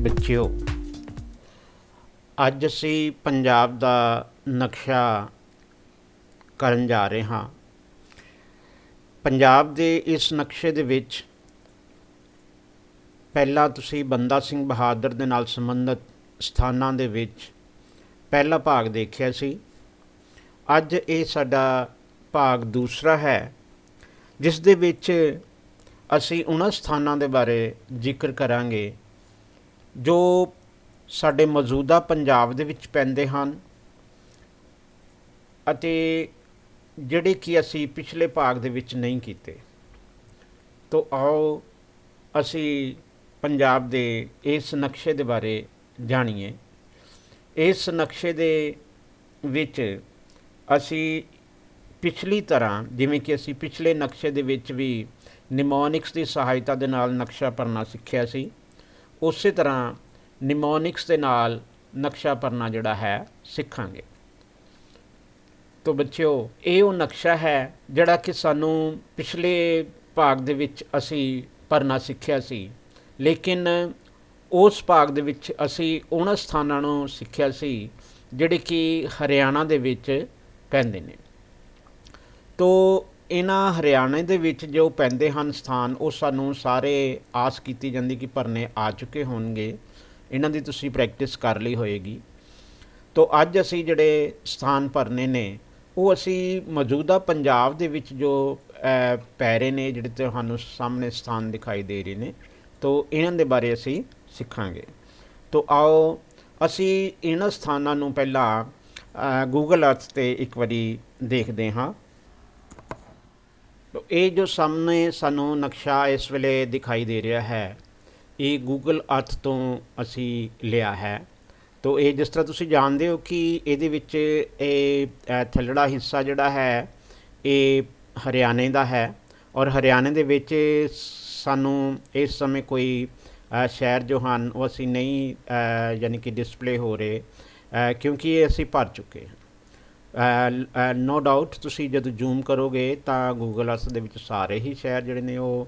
ਬੱਚਿਓ, ਅੱਜ ਅਸੀਂ ਪੰਜਾਬ ਦਾ ਨਕਸ਼ਾ ਕਰਨ ਜਾ ਰਹੇ ਹਾਂ। ਪੰਜਾਬ ਦੇ ਇਸ ਨਕਸ਼ੇ ਦੇ ਵਿੱਚ ਪਹਿਲਾਂ ਤੁਸੀਂ ਬੰਦਾ ਸਿੰਘ ਬਹਾਦਰ ਦੇ ਨਾਲ ਸੰਬੰਧਿਤ ਸਥਾਨਾਂ ਦੇ ਵਿੱਚ ਪਹਿਲਾ ਭਾਗ ਦੇਖਿਆ ਸੀ। ਅੱਜ ਇਹ ਸਾਡਾ ਭਾਗ ਦੂਸਰਾ ਹੈ, ਜਿਸ ਦੇ ਵਿੱਚ ਅਸੀਂ ਉਹਨਾਂ ਸਥਾਨਾਂ ਦੇ ਬਾਰੇ ਜ਼ਿਕਰ ਕਰਾਂਗੇ ਜੋ ਸਾਡੇ ਮੌਜੂਦਾ ਪੰਜਾਬ ਦੇ ਵਿੱਚ ਪੈਂਦੇ ਹਨ ਅਤੇ ਜਿਹੜੇ ਕਿ ਅਸੀਂ ਪਿਛਲੇ ਭਾਗ ਦੇ ਵਿੱਚ ਨਹੀਂ ਕੀਤੇ। ਤੋ ਆਓ ਅਸੀਂ ਪੰਜਾਬ ਦੇ ਇਸ ਨਕਸ਼ੇ ਦੇ ਬਾਰੇ ਜਾਣੀਏ। ਇਸ ਨਕਸ਼ੇ ਦੇ ਵਿੱਚ ਅਸੀਂ ਪਿਛਲੀ ਤਰ੍ਹਾਂ, ਜਿਵੇਂ ਕਿ ਅਸੀਂ ਪਿਛਲੇ ਨਕਸ਼ੇ ਦੇ ਵਿੱਚ ਵੀ ਨਿਮੋਨਿਕਸ ਦੀ ਸਹਾਇਤਾ ਦੇ ਨਾਲ ਨਕਸ਼ਾ ਭਰਨਾ ਸਿੱਖਿਆ ਸੀ, ਉਸੇ ਤਰ੍ਹਾਂ ਨਿਮੋਨਿਕਸ ਦੇ ਨਾਲ ਨਕਸ਼ਾ ਭਰਨਾ ਜਿਹੜਾ ਹੈ ਸਿੱਖਾਂਗੇ। ਤੋ ਬੱਚਿਓ, ਇਹ ਉਹ ਨਕਸ਼ਾ ਹੈ ਜਿਹੜਾ ਕਿ ਸਾਨੂੰ ਪਿਛਲੇ ਭਾਗ ਦੇ ਵਿੱਚ ਅਸੀਂ ਭਰਨਾ ਸਿੱਖਿਆ ਸੀ, ਲੇਕਿਨ ਉਸ ਭਾਗ ਦੇ ਵਿੱਚ ਅਸੀਂ ਉਹਨਾਂ ਸਥਾਨਾਂ ਨੂੰ ਸਿੱਖਿਆ ਸੀ ਜਿਹੜੇ ਕਿ ਹਰਿਆਣਾ ਦੇ ਵਿੱਚ ਪੈਂਦੇ ਨੇ। ਤੋ ਇਹਨਾਂ ਹਰਿਆਣੇ ਦੇ ਵਿੱਚ ਜੋ ਪੈਂਦੇ ਹਨ ਸਥਾਨ, ਉਹ ਸਾਨੂੰ ਸਾਰੇ ਆਸ ਕੀਤੀ ਜਾਂਦੀ ਕਿ ਭਰਨੇ ਆ ਚੁੱਕੇ ਹੋਣਗੇ। ਇਹਨਾਂ ਦੀ ਤੁਸੀਂ ਪ੍ਰੈਕਟਿਸ ਕਰ ਲਈ ਹੋਏਗੀ। ਤੋ ਅੱਜ ਅਸੀਂ ਜਿਹੜੇ ਸਥਾਨ ਭਰਨੇ ਨੇ ਉਹ ਅਸੀਂ ਮੌਜੂਦਾ ਪੰਜਾਬ ਦੇ ਵਿੱਚ ਜੋ ਪੈ ਰਹੇ ਨੇ, ਜਿਹੜੇ ਤੁਹਾਨੂੰ ਸਾਹਮਣੇ ਸਥਾਨ ਦਿਖਾਈ ਦੇ ਰਹੇ ਨੇ, ਤੋ ਇਹਨਾਂ ਦੇ ਬਾਰੇ ਅਸੀਂ ਸਿੱਖਾਂਗੇ। ਤੋ ਆਓ ਅਸੀਂ ਇਹਨਾਂ ਸਥਾਨਾਂ ਨੂੰ ਪਹਿਲਾਂ ਗੂਗਲ ਅਰਥ 'ਤੇ ਇੱਕ ਵਾਰੀ ਦੇਖਦੇ ਹਾਂ। ਇਹ ਜੋ ਸਾਹਮਣੇ ਸਾਨੂੰ ਨਕਸ਼ਾ ਇਸ ਵੇਲੇ ਦਿਖਾਈ ਦੇ ਰਿਹਾ ਹੈ, ਇਹ ਗੂਗਲ ਅਰਥ ਤੋਂ ਅਸੀਂ ਲਿਆ ਹੈ। ਤੋ ਇਹ ਜਿਸ ਤਰ੍ਹਾਂ ਤੁਸੀਂ ਜਾਣਦੇ ਹੋ ਕਿ ਇਹਦੇ ਵਿੱਚ ਇਹ ਥੱਲੜਾ ਹਿੱਸਾ ਜਿਹੜਾ ਹੈ ਇਹ ਹਰਿਆਣੇ ਦਾ ਹੈ, ਔਰ ਹਰਿਆਣੇ ਦੇ ਵਿੱਚ ਸਾਨੂੰ ਇਸ ਸਮੇਂ ਕੋਈ ਸ਼ਹਿਰ ਜੋ ਹਨ ਉਹ ਅਸੀਂ ਨਹੀਂ ਯਾਨੀ ਕਿ ਡਿਸਪਲੇ ਹੋ ਰਹੇ, ਕਿਉਂਕਿ ਇਹ ਅਸੀਂ ਭਰ ਚੁੱਕੇ ਹਾਂ। ਨੋ ਡਾਊਟ ਤੁਸੀਂ ਜਦੋਂ ਜ਼ੂਮ ਕਰੋਗੇ ਤਾਂ ਗੂਗਲ ਅਰਥ ਦੇ ਵਿੱਚ ਸਾਰੇ ਹੀ ਸ਼ਹਿਰ ਜਿਹੜੇ ਨੇ ਉਹ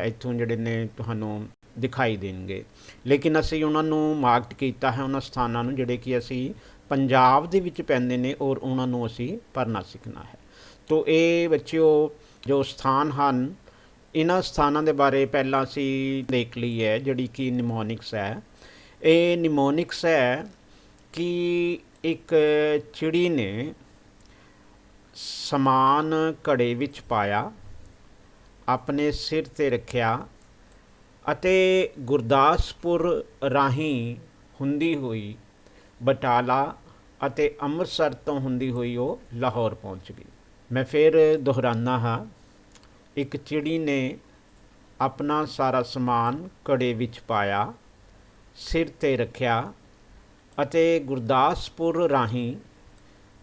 ਇੱਥੋਂ ਜਿਹੜੇ ਨੇ ਤੁਹਾਨੂੰ ਦਿਖਾਈ ਦੇਣਗੇ, ਲੇਕਿਨ ਅਸੀਂ ਉਹਨਾਂ ਨੂੰ ਮਾਰਕ ਕੀਤਾ ਹੈ, ਉਹਨਾਂ ਸਥਾਨਾਂ ਨੂੰ ਜਿਹੜੇ ਕਿ ਅਸੀਂ ਪੰਜਾਬ ਦੇ ਵਿੱਚ ਪੈਂਦੇ ਨੇ, ਔਰ ਉਹਨਾਂ ਨੂੰ ਅਸੀਂ ਭਰਨਾ ਸਿੱਖਣਾ ਹੈ। ਤੋ ਇਹ ਬੱਚਿਓ ਜੋ ਸਥਾਨ ਹਨ, ਇਹਨਾਂ ਸਥਾਨਾਂ ਦੇ ਬਾਰੇ ਪਹਿਲਾਂ ਅਸੀਂ ਦੇਖ ਲਈ ਹੈ, ਜਿਹੜੀ ਕਿ ਨਿਮੋਨਿਕਸ ਹੈ। ਇਹ ਨਿਮੋਨਿਕਸ ਹੈ ਕਿ ਇੱਕ ਚਿੜੀ ਨੇ ਸਮਾਨ ਘੜੇ ਵਿੱਚ ਪਾਇਆ, ਆਪਣੇ ਸਿਰ 'ਤੇ ਰੱਖਿਆ ਅਤੇ ਗੁਰਦਾਸਪੁਰ ਰਾਹੀਂ ਹੁੰਦੀ ਹੋਈ ਬਟਾਲਾ ਅਤੇ ਅੰਮ੍ਰਿਤਸਰ ਤੋਂ ਹੁੰਦੀ ਹੋਈ ਉਹ ਲਾਹੌਰ ਪਹੁੰਚ ਗਈ। ਮੈਂ ਫਿਰ ਦੁਹਰਾਉਂਦਾ ਹਾਂ, ਇੱਕ ਚਿੜੀ ਨੇ ਆਪਣਾ ਸਾਰਾ ਸਮਾਨ ਘੜੇ ਵਿੱਚ ਪਾਇਆ, ਸਿਰ 'ਤੇ ਰੱਖਿਆ ਅਤੇ ਗੁਰਦਾਸਪੁਰ ਰਾਹੀਂ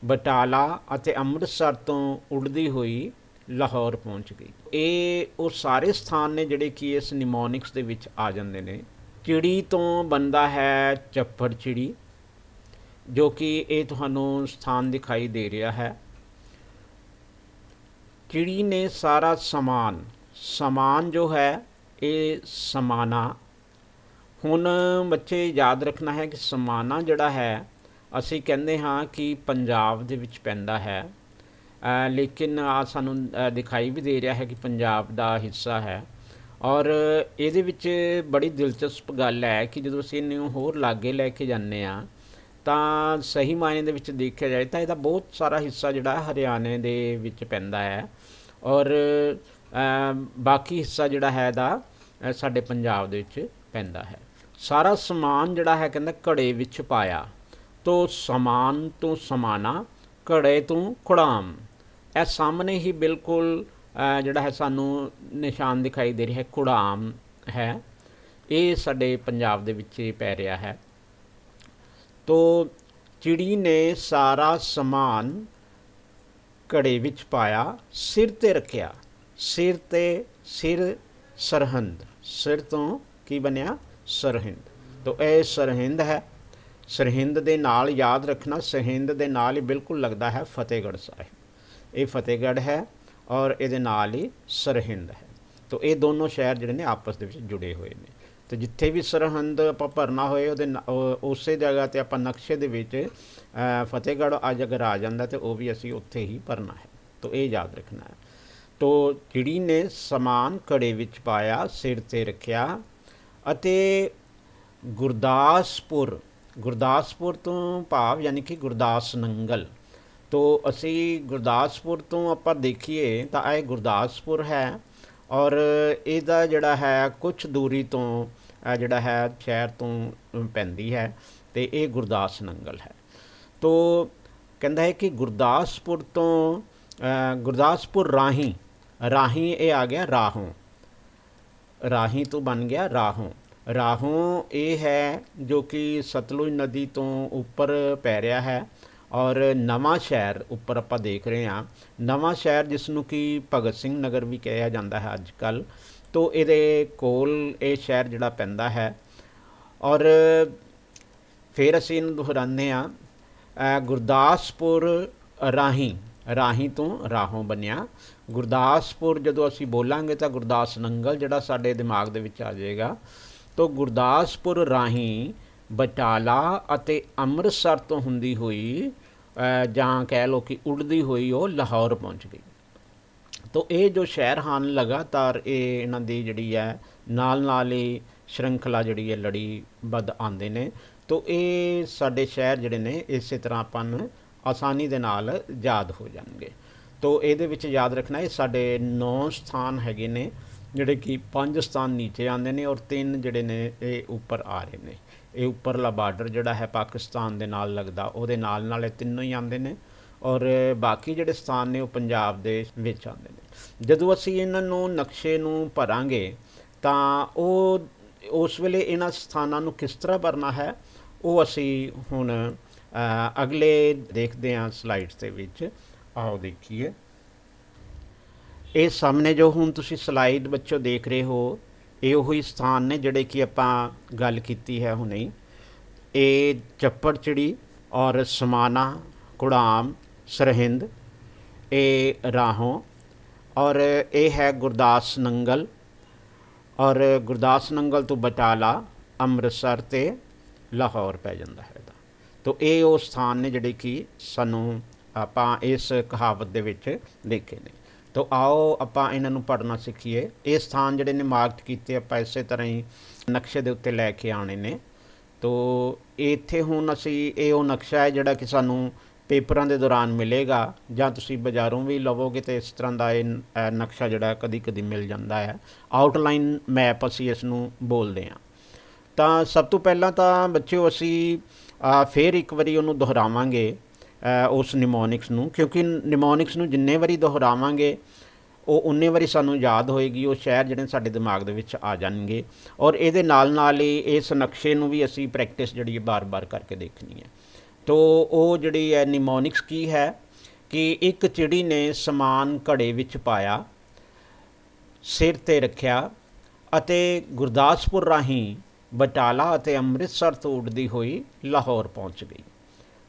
ਬਟਾਲਾ ਅਤੇ ਅੰਮ੍ਰਿਤਸਰ ਤੋਂ ਉੱਡਦੀ ਹੋਈ ਲਾਹੌਰ ਪਹੁੰਚ ਗਈ। ਇਹ ਉਹ ਸਾਰੇ ਸਥਾਨ ਨੇ ਜਿਹੜੇ ਕਿ ਇਸ ਨਿਮੋਨਿਕਸ ਦੇ ਵਿੱਚ ਆ ਜਾਂਦੇ ਨੇ। ਚਿੜੀ ਤੋਂ ਬਣਦਾ ਹੈ ਚੱਪੜ ਚਿੜੀ, ਜੋ ਕਿ ਇਹ ਤੁਹਾਨੂੰ ਸਥਾਨ ਦਿਖਾਈ ਦੇ ਰਿਹਾ ਹੈ। ਚਿੜੀ ਨੇ ਸਾਰਾ ਸਮਾਨ ਜੋ ਹੈ ਇਹ ਸਮਾਨਾ। ਹੁਣ ਬੱਚੇ ਯਾਦ ਰੱਖਣਾ ਹੈ ਕਿ ਸਮਾਨਾ ਜਿਹੜਾ ਹੈ ਅਸੀਂ ਕਹਿੰਦੇ ਹਾਂ ਕਿ ਪੰਜਾਬ ਦੇ ਵਿੱਚ ਪੈਂਦਾ ਹੈ, ਲੇਕਿਨ ਸਾਨੂੰ ਦਿਖਾਈ ਵੀ ਦੇ ਰਿਹਾ ਹੈ ਕਿ ਪੰਜਾਬ ਦਾ ਹਿੱਸਾ ਹੈ। ਔਰ ਇਹਦੇ ਵਿੱਚ ਬੜੀ ਦਿਲਚਸਪ ਗੱਲ ਹੈ ਕਿ ਜਦੋਂ ਅਸੀਂ ਇਹਨੂੰ ਹੋਰ ਲਾਗੇ ਲੈ ਕੇ ਜਾਂਦੇ ਹਾਂ ਤਾਂ ਸਹੀ ਮਾਇਨੇ ਦੇ ਵਿੱਚ ਦੇਖਿਆ ਜਾਏ ਤਾਂ ਇਹਦਾ ਬਹੁਤ ਸਾਰਾ ਹਿੱਸਾ ਜਿਹੜਾ ਹਰਿਆਣੇ ਦੇ ਵਿੱਚ ਪੈਂਦਾ ਹੈ, ਔਰ ਬਾਕੀ ਹਿੱਸਾ ਜਿਹੜਾ ਹੈ ਇਹਦਾ ਸਾਡੇ ਪੰਜਾਬ ਦੇ ਵਿੱਚ ਪੈਂਦਾ ਹੈ। ਸਾਰਾ ਸਮਾਨ ਜਿਹੜਾ ਹੈ ਕਹਿੰਦਾ ਘੜੇ ਵਿੱਚ ਪਾਇਆ, ਤੋ ਸਮਾਨ ਤੋਂ ਸਮਾਨਾ, ਘੜੇ ਤੋਂ ਕੁੜਾਮ। ਇਹ ਸਾਹਮਣੇ ਹੀ ਬਿਲਕੁਲ ਜਿਹੜਾ ਹੈ ਸਾਨੂੰ ਨਿਸ਼ਾਨ ਦਿਖਾਈ ਦੇ ਰਿਹਾ ਹੈ, ਕੁੜਾਮ ਹੈ। ਇਹ ਸਾਡੇ ਪੰਜਾਬ ਦੇ ਵਿੱਚ ਪੈ ਰਿਹਾ ਹੈ। ਤੋ ਚਿੜੀ ਨੇ ਸਾਰਾ ਸਮਾਨ ਘੜੇ ਵਿੱਚ ਪਾਇਆ, ਸਿਰ 'ਤੇ ਰੱਖਿਆ। ਸਿਰ 'ਤੇ ਸਿਰ ਸਰਹੰਦ, ਸਿਰ ਤੋਂ ਕੀ ਬਣਿਆ ਸਰਹਿੰਦ। ਤੋ ਇਹ ਸਰਹਿੰਦ ਹੈ। ਸਰਹਿੰਦ ਦੇ ਨਾਲ ਯਾਦ ਰੱਖਣਾ, ਸਰਹਿੰਦ ਦੇ ਨਾਲ ਹੀ ਬਿਲਕੁਲ ਲੱਗਦਾ ਹੈ ਫਤਿਹਗੜ੍ਹ ਸਾਹਿਬ। ਇਹ ਫਤਿਹਗੜ੍ਹ ਹੈ ਔਰ ਇਹਦੇ ਨਾਲ ਹੀ ਸਰਹਿੰਦ ਹੈ। ਤੋ ਇਹ ਦੋਨੋਂ ਸ਼ਹਿਰ ਜਿਹੜੇ ਨੇ ਆਪਸ ਦੇ ਵਿੱਚ ਜੁੜੇ ਹੋਏ ਨੇ। ਤੇ ਜਿੱਥੇ ਵੀ ਸਰਹੰਦ ਆਪਾਂ ਭਰਨਾ ਹੋਏ ਉਹਦੇ ਉਸੇ ਜਗ੍ਹਾ ਤੇ ਆਪਾਂ ਨਕਸ਼ੇ ਦੇ ਵਿੱਚ ਫਤਿਹਗੜ੍ਹ ਅੱਜ ਅਗਰ ਆ ਜਾਂਦਾ ਤੇ ਉਹ ਵੀ ਅਸੀਂ ਉੱਥੇ ਹੀ ਭਰਨਾ ਹੈ। ਤਾਂ ਇਹ ਯਾਦ ਰੱਖਣਾ ਹੈ। ਤੋ ਚਿੜੀ ਨੇ ਸਮਾਨ ਘੜੇ ਵਿੱਚ ਪਾਇਆ, ਸਿਰ ਤੇ ਰੱਖਿਆ ਅਤੇ ਗੁਰਦਾਸਪੁਰ, ਗੁਰਦਾਸਪੁਰ ਤੋਂ ਭਾਵ ਯਾਨੀ ਕਿ ਗੁਰਦਾਸ ਨੰਗਲ। ਤੋ ਅਸੀਂ ਗੁਰਦਾਸਪੁਰ ਤੋਂ ਆਪਾਂ ਦੇਖੀਏ ਤਾਂ ਇਹ ਗੁਰਦਾਸਪੁਰ ਹੈ ਔਰ ਇਹਦਾ ਜਿਹੜਾ ਹੈ ਕੁਛ ਦੂਰੀ ਤੋਂ ਜਿਹੜਾ ਹੈ ਸ਼ਹਿਰ ਤੋਂ ਪੈਂਦੀ ਹੈ ਅਤੇ ਇਹ ਗੁਰਦਾਸ ਨੰਗਲ ਹੈ। ਤੋ ਕਹਿੰਦਾ ਹੈ ਕਿ ਗੁਰਦਾਸਪੁਰ ਤੋਂ ਗੁਰਦਾਸਪੁਰ ਰਾਹੀਂ, ਰਾਹੀਂ ਇਹ ਆ ਗਿਆ ਰਾਹੋਂ, ਰਾਹੀਂ ਤੋਂ ਬਣ ਗਿਆ ਰਾਹੋਂ। ਰਾਹੋਂ ਇਹ ਹੈ ਜੋ ਕਿ ਸਤਲੁਜ ਨਦੀ ਤੋਂ ਉੱਪਰ ਪੈ ਰਿਹਾ ਹੈ ਔਰ ਨਵਾਂ ਸ਼ਹਿਰ ਉੱਪਰ ਆਪਾਂ ਦੇਖ ਰਹੇ ਹਾਂ। ਨਵਾਂ ਸ਼ਹਿਰ ਜਿਸ ਨੂੰ ਕਿ ਭਗਤ ਸਿੰਘ ਨਗਰ ਵੀ ਕਿਹਾ ਜਾਂਦਾ ਹੈ ਅੱਜ ਕੱਲ੍ਹ, ਤੋ ਇਹਦੇ ਕੋਲ ਇਹ ਸ਼ਹਿਰ ਜਿਹੜਾ ਪੈਂਦਾ ਹੈ। ਔਰ ਫਿਰ ਅਸੀਂ ਇਹਨੂੰ ਦੁਹਰਾਉਂਦੇ ਹਾਂ, ਗੁਰਦਾਸਪੁਰ ਰਾਹੀਂ, ਰਾਹੀਂ ਤੋਂ ਰਾਹੋਂ ਬਣਿਆ। ਗੁਰਦਾਸਪੁਰ ਜਦੋਂ ਅਸੀਂ ਬੋਲਾਂਗੇ ਤਾਂ ਗੁਰਦਾਸ ਨੰਗਲ ਜਿਹੜਾ ਸਾਡੇ ਦਿਮਾਗ ਦੇ ਵਿੱਚ ਆ ਜਾਏਗਾ। ਤੋ ਗੁਰਦਾਸਪੁਰ ਰਾਹੀਂ ਬਟਾਲਾ ਅਤੇ ਅੰਮ੍ਰਿਤਸਰ ਤੋਂ ਹੁੰਦੀ ਹੋਈ ਜਾਂ ਕਹਿ ਲਓ ਕਿ ਉੱਡਦੀ ਹੋਈ ਉਹ ਲਾਹੌਰ ਪਹੁੰਚ ਗਈ। ਤੋ ਇਹ ਜੋ ਸ਼ਹਿਰ ਹਨ ਲਗਾਤਾਰ ਇਹ ਇਹਨਾਂ ਦੀ ਜਿਹੜੀ ਹੈ ਨਾਲ ਹੀ ਸ਼੍ਰੰਖਲਾ ਜਿਹੜੀ ਹੈ ਲੜੀ ਬੱਧ ਆਉਂਦੇ ਨੇ। ਤੋ ਇਹ ਸਾਡੇ ਸ਼ਹਿਰ ਜਿਹੜੇ ਨੇ ਇਸੇ ਤਰ੍ਹਾਂ ਆਪਾਂ ਨੂੰ ਆਸਾਨੀ ਦੇ ਨਾਲ ਯਾਦ ਹੋ ਜਾਣਗੇ। ਤੋ ਇਹਦੇ ਵਿੱਚ ਯਾਦ ਰੱਖਣਾ ਇਹ ਸਾਡੇ 9 ਸਥਾਨ ਹੈਗੇ ਨੇ ਜਿਹੜੇ ਕਿ 5 ਸਥਾਨ ਨੀਚੇ ਆਉਂਦੇ ਨੇ ਔਰ 3 ਜਿਹੜੇ ਨੇ ਇਹ ਉੱਪਰ ਆ ਰਹੇ ਨੇ। ਇਹ ਉੱਪਰਲਾ ਬਾਰਡਰ ਜਿਹੜਾ ਹੈ ਪਾਕਿਸਤਾਨ ਦੇ ਨਾਲ ਲੱਗਦਾ ਉਹਦੇ ਨਾਲ ਇਹ ਤਿੰਨੋਂ ਹੀ ਆਉਂਦੇ ਨੇ ਔਰ ਬਾਕੀ ਜਿਹੜੇ ਸਥਾਨ ਨੇ ਉਹ ਪੰਜਾਬ ਦੇ ਵਿੱਚ ਆਉਂਦੇ ਨੇ। ਜਦੋਂ ਅਸੀਂ ਇਹਨਾਂ ਨੂੰ ਨਕਸ਼ੇ ਨੂੰ ਭਰਾਂਗੇ ਤਾਂ ਉਹ ਉਸ ਵੇਲੇ ਇਹਨਾਂ ਸਥਾਨਾਂ ਨੂੰ ਕਿਸ ਤਰ੍ਹਾਂ ਭਰਨਾ ਹੈ ਉਹ ਅਸੀਂ ਹੁਣ ਅਗਲੇ ਦੇਖਦੇ ਹਾਂ ਸਲਾਈਡਸ ਦੇ ਵਿੱਚ। ਆਓ ਦੇਖੀਏ, ਇਹ ਸਾਹਮਣੇ ਜੋ ਹੁਣ ਤੁਸੀਂ ਸਲਾਈਡ ਬੱਚੋ ਦੇਖ ਰਹੇ ਹੋ ਇਹ ਉਹੀ ਸਥਾਨ ਨੇ ਜਿਹੜੇ ਕਿ ਆਪਾਂ ਗੱਲ ਕੀਤੀ ਹੈ ਹੁਣੇ। ਇਹ ਚੱਪੜਚਿੜੀ ਔਰ ਸਮਾਣਾ, ਕੁੜਾਮ, ਸਰਹਿੰਦ, ਇਹ ਰਾਹੋਂ ਔਰ ਇਹ ਹੈ ਗੁਰਦਾਸ ਨੰਗਲ ਔਰ ਗੁਰਦਾਸ ਨੰਗਲ ਤੋਂ ਬਟਾਲਾ, ਅੰਮ੍ਰਿਤਸਰ ਅਤੇ ਲਾਹੌਰ ਪੈ ਜਾਂਦਾ ਹੈ। ਤੋ ਇਹ ਉਹ ਸਥਾਨ ਨੇ ਜਿਹੜੇ ਕਿ ਸਾਨੂੰ ਆਪਾਂ ਇਸ ਕਹਾਵਤ ਦੇ ਵਿੱਚ ਦੇਖੇ ਨੇ। ਤੋ ਆਓ ਆਪਾਂ ਇਹਨਾਂ ਨੂੰ ਪੜ੍ਹਨਾ ਸਿੱਖੀਏ। ਇਹ ਸਥਾਨ ਜਿਹੜੇ ਨੇ ਮਾਰਕ ਕੀਤੇ ਆਪਾਂ ਇਸੇ ਤਰ੍ਹਾਂ ਹੀ ਨਕਸ਼ੇ ਦੇ ਉੱਤੇ ਲੈ ਕੇ ਆਉਣੇ ਨੇ। ਤੋ ਇੱਥੇ ਹੁਣ ਅਸੀਂ ਇਹ ਉਹ ਨਕਸ਼ਾ ਹੈ ਜਿਹੜਾ ਕਿ ਸਾਨੂੰ ਪੇਪਰਾਂ ਦੇ ਦੌਰਾਨ ਮਿਲੇਗਾ ਜਾਂ ਤੁਸੀਂ ਬਾਜ਼ਾਰੋਂ ਵੀ ਲਵੋਗੇ ਤਾਂ ਇਸ ਤਰ੍ਹਾਂ ਦਾ ਇਹ ਨਕਸ਼ਾ ਜਿਹੜਾ ਕਦੀ ਕਦੀ ਮਿਲ ਜਾਂਦਾ ਹੈ। ਆਊਟਲਾਈਨ ਮੈਪ ਅਸੀਂ ਇਸ ਨੂੰ ਬੋਲਦੇ ਹਾਂ। ਤਾਂ ਸਭ ਤੋਂ ਪਹਿਲਾਂ ਤਾਂ ਬੱਚਿਓ ਅਸੀਂ ਫਿਰ ਇੱਕ ਵਾਰੀ ਉਹਨੂੰ ਦੁਹਰਾਵਾਂਗੇ ਉਸ ਨਿਮੋਨਿਕਸ ਨੂੰ, ਕਿਉਂਕਿ ਨਿਮੋਨਿਕਸ ਨੂੰ ਜਿੰਨੇ ਵਾਰੀ ਦੁਹਰਾਵਾਂਗੇ ਉਹ ਉਨੇ ਵਾਰੀ ਸਾਨੂੰ ਯਾਦ ਹੋਏਗੀ, ਉਹ ਸ਼ਹਿਰ ਜਿਹੜੇ ਸਾਡੇ ਦਿਮਾਗ ਦੇ ਵਿੱਚ ਆ ਜਾਣਗੇ। ਔਰ ਇਹਦੇ ਨਾਲ ਹੀ ਇਸ ਨਕਸ਼ੇ ਨੂੰ ਵੀ ਅਸੀਂ ਪ੍ਰੈਕਟਿਸ ਜਿਹੜੀ ਹੈ ਬਾਰ-ਬਾਰ ਕਰਕੇ ਦੇਖਣੀ ਹੈ। ਤੋ ਉਹ ਜਿਹੜੀ ਹੈ ਨਿਮੋਨਿਕਸ ਕੀ ਹੈ ਕਿ ਇੱਕ ਚਿੜੀ ਨੇ ਸਮਾਨ ਘੜੇ ਵਿੱਚ ਪਾਇਆ, ਸਿਰ 'ਤੇ ਰੱਖਿਆ ਅਤੇ ਗੁਰਦਾਸਪੁਰ ਰਾਹੀਂ ਬਟਾਲਾ ਅਤੇ ਅੰਮ੍ਰਿਤਸਰ ਤੋਂ ਉੱਡਦੀ ਹੋਈ ਲਾਹੌਰ ਪਹੁੰਚ ਗਈ।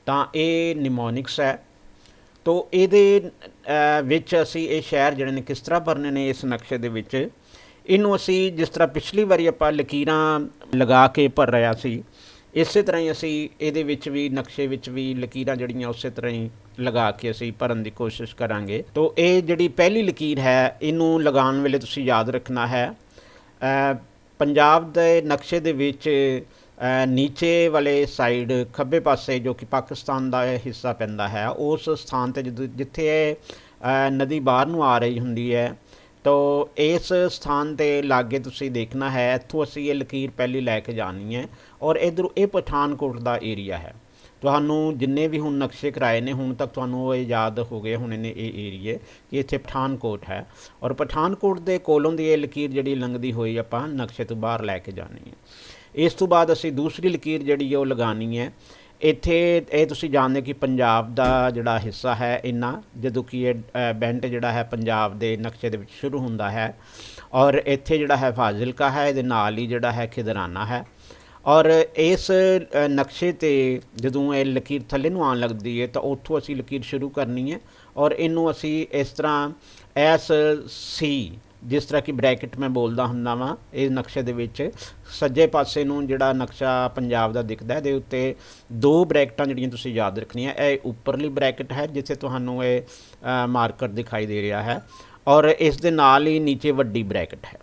ਤਾਂ ਇਹ ਨਿਮੋਨਿਕਸ ਹੈ। ਤੋ ਇਹਦੇ ਵਿੱਚ ਅਸੀਂ ਇਹ ਸ਼ਹਿਰ ਜਿਹੜੇ ਨੇ ਕਿਸ ਤਰ੍ਹਾਂ ਭਰਨੇ ਨੇ ਇਸ ਨਕਸ਼ੇ ਦੇ ਵਿੱਚ, ਇਹਨੂੰ ਅਸੀਂ ਜਿਸ ਤਰ੍ਹਾਂ ਪਿਛਲੀ ਵਾਰੀ ਆਪਾਂ ਲਕੀਰਾਂ ਲਗਾ ਕੇ ਭਰ ਰਿਹਾ ਸੀ ਇਸੇ ਤਰ੍ਹਾਂ ਹੀ ਅਸੀਂ ਇਹਦੇ ਵਿੱਚ ਵੀ ਨਕਸ਼ੇ ਵਿੱਚ ਵੀ ਲਕੀਰਾਂ ਜਿਹੜੀਆਂ ਉਸੇ ਤਰ੍ਹਾਂ ਹੀ ਲਗਾ ਕੇ ਅਸੀਂ ਭਰਨ ਦੀ ਕੋਸ਼ਿਸ਼ ਕਰਾਂਗੇ। ਤੋ ਇਹ ਜਿਹੜੀ ਪਹਿਲੀ ਲਕੀਰ ਹੈ ਇਹਨੂੰ ਲਗਾਉਣ ਵੇਲੇ ਤੁਸੀਂ ਯਾਦ ਰੱਖਣਾ ਹੈ ਪੰਜਾਬ ਦੇ ਨਕਸ਼ੇ ਦੇ ਵਿੱਚ ਨੀਚੇ ਵਾਲੇ ਸਾਈਡ ਖੱਬੇ ਪਾਸੇ ਜੋ ਕਿ ਪਾਕਿਸਤਾਨ ਦਾ ਹਿੱਸਾ ਪੈਂਦਾ ਹੈ ਉਸ ਸਥਾਨ 'ਤੇ ਜਿੱਥੇ ਨਦੀ ਬਾਹਰ ਨੂੰ ਆ ਰਹੀ ਹੁੰਦੀ ਹੈ ਤੋ ਇਸ ਸਥਾਨ 'ਤੇ ਲਾਗੇ ਤੁਸੀਂ ਦੇਖਣਾ ਹੈ। ਇੱਥੋਂ ਅਸੀਂ ਇਹ ਲਕੀਰ ਪਹਿਲੀ ਲੈ ਕੇ ਜਾਣੀ ਹੈ ਔਰ ਇੱਧਰੋਂ ਇਹ ਪਠਾਨਕੋਟ ਦਾ ਏਰੀਆ ਹੈ। ਤੁਹਾਨੂੰ ਜਿੰਨੇ ਵੀ ਹੁਣ ਨਕਸ਼ੇ ਕਰਾਏ ਨੇ ਹੁਣ ਤੱਕ ਤੁਹਾਨੂੰ ਉਹ ਯਾਦ ਹੋ ਗਏ ਹੋਣੇ ਨੇ ਇਹ ਏਰੀਏ ਕਿ ਇੱਥੇ ਪਠਾਨਕੋਟ ਹੈ ਔਰ ਪਠਾਨਕੋਟ ਦੇ ਕੋਲੋਂ ਦੀ ਇਹ ਲਕੀਰ ਜਿਹੜੀ ਲੰਘਦੀ ਹੋਈ ਆਪਾਂ ਨਕਸ਼ੇ ਤੋਂ ਬਾਹਰ ਲੈ ਕੇ ਜਾਣੀ ਹੈ। ਇਸ ਤੋਂ ਬਾਅਦ ਅਸੀਂ ਦੂਸਰੀ ਲਕੀਰ ਜਿਹੜੀ ਹੈ ਉਹ ਲਗਾਉਣੀ ਹੈ। ਇੱਥੇ ਇਹ ਤੁਸੀਂ ਜਾਣਦੇ ਕਿ ਪੰਜਾਬ ਦਾ ਜਿਹੜਾ ਹਿੱਸਾ ਹੈ ਇੰਨਾ ਜਦੋਂ ਕਿ ਇਹ ਬੈਂਟ ਜਿਹੜਾ ਹੈ ਪੰਜਾਬ ਦੇ ਨਕਸ਼ੇ ਦੇ ਵਿੱਚ ਸ਼ੁਰੂ ਹੁੰਦਾ ਹੈ ਔਰ ਇੱਥੇ ਜਿਹੜਾ ਹੈ ਫਾਜ਼ਿਲਕਾ ਹੈ, ਇਹਦੇ ਨਾਲ ਹੀ ਜਿਹੜਾ ਹੈ ਖਿਦਰਾਨਾ ਹੈ। ਔਰ ਇਸ ਨਕਸ਼ੇ 'ਤੇ ਜਦੋਂ ਇਹ ਲਕੀਰ ਥੱਲੇ ਨੂੰ ਆਉਣ ਲੱਗਦੀ ਹੈ ਤਾਂ ਉੱਥੋਂ ਅਸੀਂ ਲਕੀਰ ਸ਼ੁਰੂ ਕਰਨੀ ਹੈ ਔਰ ਇਹਨੂੰ ਅਸੀਂ ਇਸ ਤਰ੍ਹਾਂ ਐਸ ਸੀ जिस तरह की ब्रैकेट मैं बोलदा हुंदा वां, इस नक्शे दे विच सज्जे पासे नूं जिहड़ा नक्शा पंजाब दा दिखदा है, इहदे उत्ते दो ब्रैकटां जिहड़ियां तुसीं याद रखणियां। इह उपरली ब्रैकेट है जिथे तुहानूं इह मार्कर दिखाई दे रहा है, और इस दे नाल ही नीचे वड्डी ब्रैकेट है।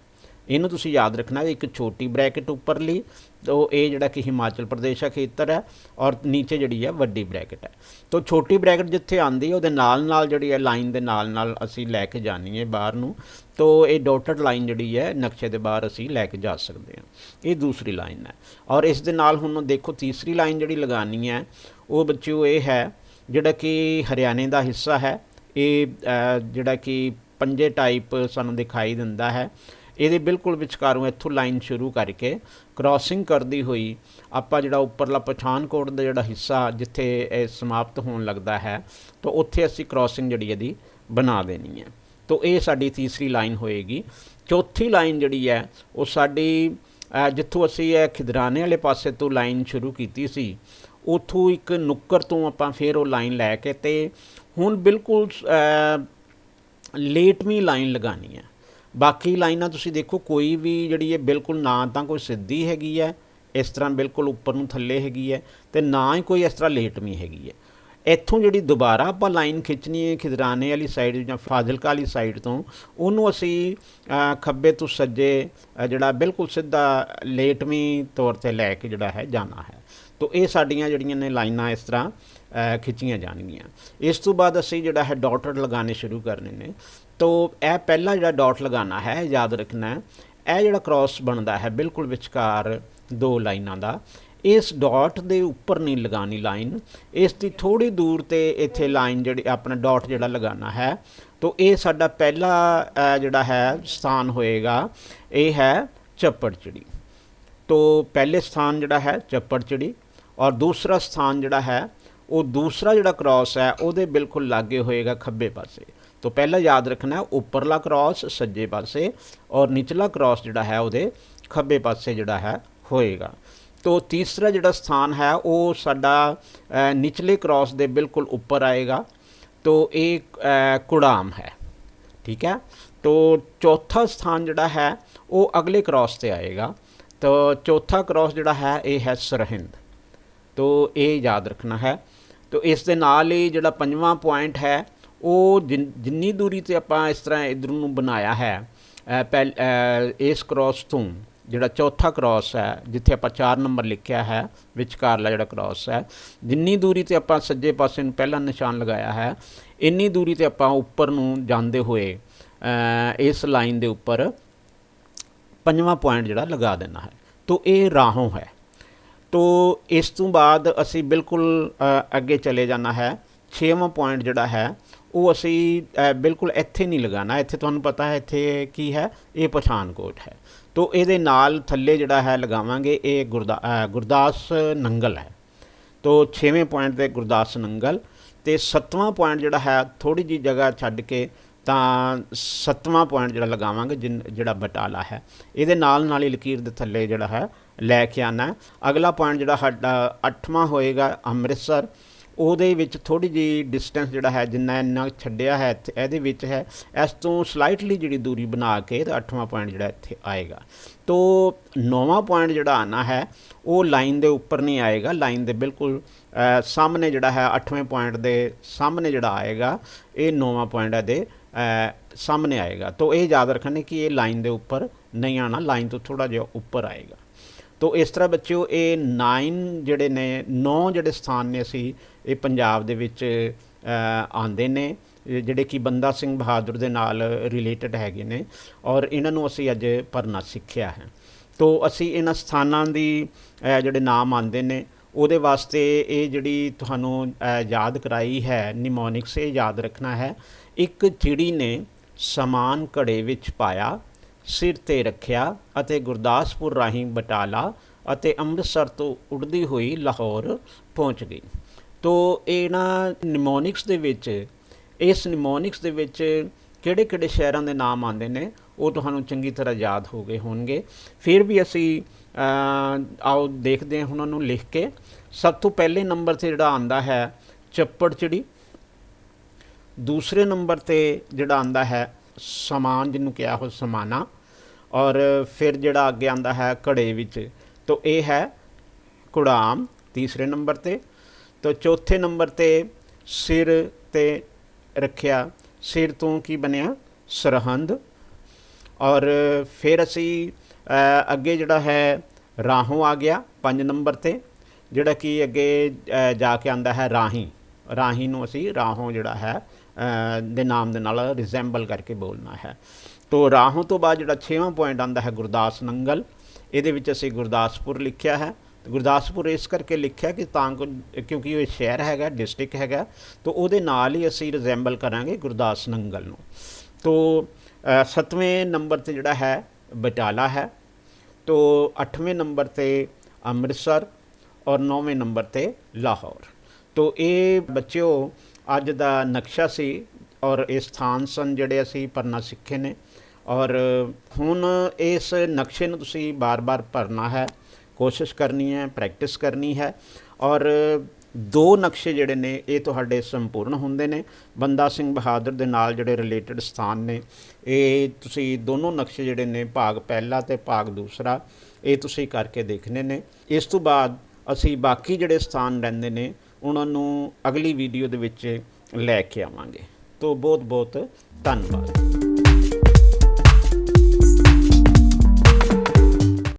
इनू तुसीं याद रखना, एक छोटी ब्रैकेट उपरली, तो ये जिहड़ा कि हिमाचल प्रदेश का खेतर है, और नीचे जिहड़ी है वड्डी ब्रैकेट है। तो छोटी ब्रैकेट जिथे आंदी है उहदे नाल नाल जिहड़ी है लाइन दे नाल नाल असीं लैके जानी है बाहर नूं, तो ये डॉटेड लाइन जिहड़ी है नक्शे दे बाहर असीं लैके जा सकते हैं। ये दूसरी लाइन है। और इस दे नाल हुण देखो तीसरी लाइन जिहड़ी लगानी है वो बच्चों ये है जिहड़ा कि हरियाणे का हिस्सा है। ये जिहड़ा कि पंजे टाइप सानूं दिखाई दिंदा है। ये बिल्कुल विचकारों इत्थों लाइन शुरू करके क्रॉसिंग करती हुई आपां जिहड़ा उपरला पठानकोट का जिहड़ा हिस्सा जिथे समाप्त होने लगता है, तो उत्थे असीं क्रॉसिंग जिहड़ी इहदी बना देनी है। तो ये साडी तीसरी लाइन होएगी। चौथी लाइन जिहड़ी है वो साडी जिथों असीं खिदराने वाले पासे तो लाइन शुरू कीती सी, उत्थों एक नुक्कर तो आपां फिर वो लाइन लैके ते हुण बिल्कुल लेटवीं लाइन लगानी है। बाकी लाइनां तुसीं देखो कोई भी जिहड़ी है बिल्कुल ना तो कोई सीधी हैगी है, इस तरह बिल्कुल उपर नूं थल्ले हैगी है, ते ना ही कोई इस तरह लेटवीं हैगी है। इत्थों जिहड़ी दोबारा आपां लाइन खिंचनी है खिदराने वाली साइड जां फाजिलका वाली साइड तो उहनूं असीं खब्बे तो सज्जे जिहड़ा बिल्कुल सीधा लेटवीं तौर ते लैके जिहड़ा है जाना है। तो ये साडियां जिहड़ियां ने लाइनां इस तरह खिंचियां जाणगियां। इस तो बाद असीं जिहड़ा है डॉटेड लगाने शुरू करने ने। तो यह पहला जिहड़ा डॉट लगाना है याद रखना है, यह जिहड़ा क्रॉस बनता है बिल्कुल विचकार दो लाइनां दा, इस डॉट दे उपर नहीं लगानी लाइन, इसकी थोड़ी दूर ते इत्थे लाइन जिहड़ी अपना डॉट जिहड़ा लगाना है। तो ये साडा पहला जिहड़ा है स्थान होएगा, ये है चप्पड़चिड़ी। तो पहले स्थान जिहड़ा है चप्पड़चिड़ी, और दूसरा स्थान जिहड़ा है वो दूसरा जिहड़ा क्रॉस है उहदे बिल्कुल लागे होएगा खब्बे पासे। तो पहला याद रखना है उपरला क्रॉस सज्जे पासे और निचला क्रॉस जिहड़ा है उहदे खब्बे पासे जिहड़ा है होएगा। तो तीसरा जिहड़ा स्थान है वो साडा निचले क्रॉस दे बिल्कुल ऊपर आएगा, तो एक कुड़ाम है, ठीक है। तो चौथा स्थान जिहड़ा है वो अगले क्रॉस से आएगा। तो चौथा क्रॉस जिहड़ा है ये है सरहिंद। तो ये याद रखना है। तो इस दे नाल ही जिहड़ा पंजवां पॉइंट है वो जिन्नी दूरी ते आपां इस तरह इधर नूं बनाया है इस क्रॉस तो जिहड़ा चौथा क्रॉस है जिथे आपां 4 नंबर लिखिया है विचकारला जिहड़ा क्रॉस है, जिन्नी दूरी ते आपां सज्जे पासे नूं पहला निशान लगाया है इन्नी दूरी ते आपां उपर नूं जांदे होए इस लाइन दे उपर पंजवां पॉइंट जिहड़ा लगा देना है। तो ये राहों है। तो इस तो बाद असी बिल्कुल अगे चले जाना है। 6वां पॉइंट जिहड़ा है वो असी बिल्कुल इत्थे नहीं लगाना, इत्थे तुहानूं पता है इत्थे की है, ये पठानकोट है। तो ये नाल थल्ले जिहड़ा है लगावांगे ये गुरदास नंगल है। तो 6वें पॉइंट ते गुरदास नंगल, तो 7वां पॉइंट जिहड़ा है थोड़ी जी जगह छड्ड के ਤਾਂ 7वां पॉइंट जिहड़ा लगावांगे जिहड़ा बटाला है, ये नाल नाल ही लकीर दे थल्ले जिहड़ा है लैके आना है। अगला पॉइंट जिहड़ा साडा 8वां होएगा अमृतसर, ਉਹਦੇ ਵਿੱਚ ਥੋੜੀ जी डिस्टेंस जिहड़ा है जिन्ना इन्ना छड्डिया है ਇਹਦੇ ਵਿੱਚ है, इस तो स्लाइटली जिहड़ी दूरी बना के तो 8वां पॉइंट जिहड़ा ਇੱਥੇ आएगा। तो 9वां पॉइंट जिहड़ा आना है वो लाइन दे उपर नहीं आएगा, लाइन दे बिल्कुल सामने जिहड़ा है 8वें पॉइंट दे सामने जिहड़ा आएगा ये 9वां पॉइंट ਇਹਦੇ सामने आएगा। तो ये याद रखना कि ये लाइन दे उपर नहीं आना, लाइन तो थोड़ा जिहा उपर आएगा। तो इस तरह बच्चों ये 9 जिहड़े ने 9 जिहड़े स्थान ने असी ये पंजाब दे विच आंदे ने जिहड़े कि बंदा सिंह बहादुर दे नाल रिलेटेड हैगे ने, और इन्हां नूं असी अज भरना सिੱਖਿਆ है। तो असी इन्हां स्थानां दी जिहड़े नाम आंदे ने ਉਹਦੇ वास्ते ये जिहड़ी तुहानूं याद कराई है निमोनिक्स, ये याद रखना है। एक चिड़ी ने समान घड़े विच पाया, सिर ते रखिया अते गुरदासपुर राहीं बटाला अते अमृतसर तो उड़दी हुई लाहौर पहुँच गई। तो ये ना निमोनिक्स दे विच इस निमोनिक्स दे विच किहड़े-किहड़े शहरां दे नाम आंदे ने वो तुहानूं चंगी तरह याद हो गए होणगे। फिर भी असी आओ देखते हैं उन्होंने लिख के। सब तो पहले नंबर से जिहड़ा आंदा है चप्पड़चिड़ी, दूसरे नंबर ते जिहड़ा आंदा है ਸਮਾਨ ਜਿਹਨੂੰ ਕਿਹਾ ਉਹ ਸਮਾਨਾ। ਔਰ ਫਿਰ ਜਿਹੜਾ ਅੱਗੇ ਆਉਂਦਾ ਹੈ ਘੜੇ ਵਿੱਚ, ਤਾਂ ਇਹ ਹੈ ਕੁੜਾਮ ਤੀਸਰੇ ਨੰਬਰ 'ਤੇ। ਤਾਂ ਚੌਥੇ ਨੰਬਰ 'ਤੇ ਸਿਰ 'ਤੇ ਰੱਖਿਆ, ਸਿਰ ਤੋਂ ਕੀ ਬਣਿਆ ਸਰਹੰਦ। ਔਰ ਫਿਰ ਅਸੀਂ ਅੱਗੇ ਜਿਹੜਾ ਹੈ ਰਾਹੋਂ ਆ ਗਿਆ 5 ਨੰਬਰ 'ਤੇ, ਜਿਹੜਾ ਕਿ ਅੱਗੇ ਜਾ ਕੇ ਆਉਂਦਾ ਹੈ ਰਾਹੀਂ। ਰਾਹੀਂ ਨੂੰ ਅਸੀਂ ਰਾਹੋਂ ਜਿਹੜਾ ਹੈ ਦੇ ਨਾਮ ਦੇ ਨਾਲ ਰਿਜ਼ੈਂਬਲ ਕਰਕੇ ਬੋਲਣਾ ਹੈ। ਤੋ ਰਾਹੋਂ ਤੋਂ ਬਾਅਦ ਜਿਹੜਾ 6ਵਾਂ ਪੁਆਇੰਟ ਆਉਂਦਾ ਹੈ ਗੁਰਦਾਸ ਨੰਗਲ। ਇਹਦੇ ਵਿੱਚ ਅਸੀਂ ਗੁਰਦਾਸਪੁਰ ਲਿਖਿਆ ਹੈ। ਗੁਰਦਾਸਪੁਰ ਇਸ ਕਰਕੇ ਲਿਖਿਆ ਕਿ ਤਾਂ ਕਿਉਂਕਿ ਉਹ ਸ਼ਹਿਰ ਹੈਗਾ, ਡਿਸਟ੍ਰਿਕਟ ਹੈਗਾ, ਤਾਂ ਉਹਦੇ ਨਾਲ ਹੀ ਅਸੀਂ ਰਿਜ਼ੈਂਬਲ ਕਰਾਂਗੇ ਗੁਰਦਾਸ ਨੰਗਲ ਨੂੰ। ਤੋ 7ਵੇਂ ਨੰਬਰ 'ਤੇ ਜਿਹੜਾ ਹੈ ਬਟਾਲਾ ਹੈ। ਤੋ 8ਵੇਂ ਨੰਬਰ 'ਤੇ ਅੰਮ੍ਰਿਤਸਰ ਔਰ 9ਵੇਂ ਨੰਬਰ 'ਤੇ ਲਾਹੌਰ। ਤੋ ਇਹ ਬੱਚਿਓ ਅੱਜ ਦਾ ਨਕਸ਼ਾ ਸੀ ਔਰ ਇਹ ਸਥਾਨ ਸਨ ਜਿਹੜੇ ਅਸੀਂ ਭਰਨਾ ਸਿੱਖੇ ਨੇ। ਔਰ ਹੁਣ ਇਸ ਨਕਸ਼ੇ ਨੂੰ ਤੁਸੀਂ ਬਾਰ-ਬਾਰ ਭਰਨਾ ਹੈ, ਕੋਸ਼ਿਸ਼ ਕਰਨੀ ਹੈ, ਪ੍ਰੈਕਟਿਸ ਕਰਨੀ ਹੈ। ਔਰ 2 ਨਕਸ਼ੇ ਜਿਹੜੇ ਨੇ ਇਹ ਤੁਹਾਡੇ ਸੰਪੂਰਨ ਹੁੰਦੇ ਨੇ। ਬੰਦਾ ਸਿੰਘ ਬਹਾਦਰ ਦੇ ਨਾਲ ਜਿਹੜੇ ਰਿਲੇਟਡ ਸਥਾਨ ਨੇ, ਇਹ ਤੁਸੀਂ ਦੋਨੋਂ ਨਕਸ਼ੇ ਜਿਹੜੇ ਨੇ ਭਾਗ ਪਹਿਲਾ ਅਤੇ ਭਾਗ ਦੂਸਰਾ ਇਹ ਤੁਸੀਂ ਕਰਕੇ ਦੇਖਣੇ ਨੇ। ਇਸ ਤੋਂ ਬਾਅਦ ਅਸੀਂ ਬਾਕੀ ਜਿਹੜੇ ਸਥਾਨ ਰਹਿੰਦੇ ਨੇ ਉਹਨਾਂ ਨੂੰ ਅਗਲੀ ਵੀਡੀਓ ਦੇ ਵਿੱਚ ਲੈ ਕੇ ਆਵਾਂਗੇ। ਤੋ ਬਹੁਤ ਬਹੁਤ ਧੰਨਵਾਦ।